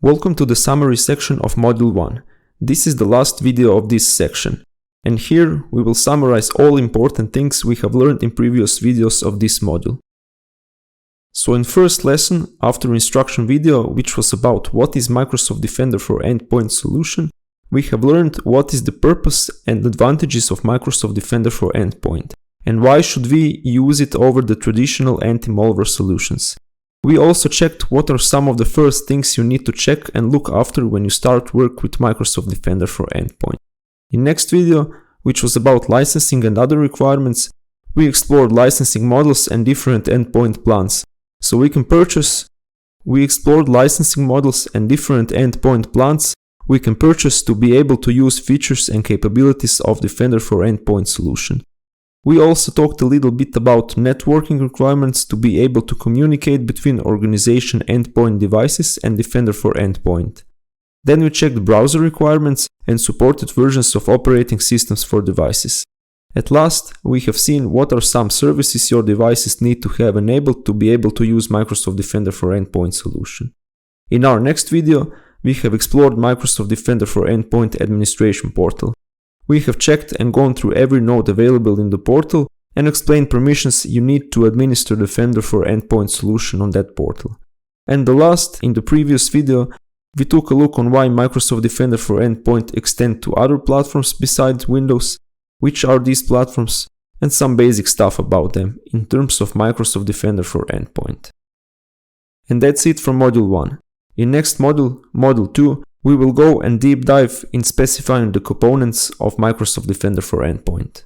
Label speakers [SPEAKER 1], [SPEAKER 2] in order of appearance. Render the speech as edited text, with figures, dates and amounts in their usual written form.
[SPEAKER 1] Welcome to the summary section of Module 1. This is the last video of this section. And here we will summarize all important things we have learned in previous videos of this module. So in first lesson, after instruction video, which was about what is Microsoft Defender for Endpoint solution, we have learned what is the purpose and advantages of Microsoft Defender for Endpoint, and why should we use it over the traditional anti-malware solutions. We also checked what are some of the first things you need to check and look after when you start work with Microsoft Defender for Endpoint. In next video, which was about licensing and other requirements, we explored licensing models and different endpoint plans. So we can purchase. We explored licensing models and different endpoint plans we can purchase to be able to use features and capabilities of Defender for Endpoint solution. We also talked a little bit about networking requirements to be able to communicate between organization endpoint devices and Defender for Endpoint. Then we checked browser requirements and supported versions of operating systems for devices. At last, we have seen what are some services your devices need to have enabled to be able to use Microsoft Defender for Endpoint solution. In our next video, we have explored Microsoft Defender for Endpoint administration portal. We have checked and gone through every node available in the portal and explained permissions you need to administer Defender for Endpoint solution on that portal. And the last, in the previous video, we took a look on why Microsoft Defender for Endpoint extend to other platforms besides Windows, which are these platforms, and some basic stuff about them in terms of Microsoft Defender for Endpoint. And that's it from Module 1. In next module, Module 2, we will go and deep dive in specifying the components of Microsoft Defender for Endpoint.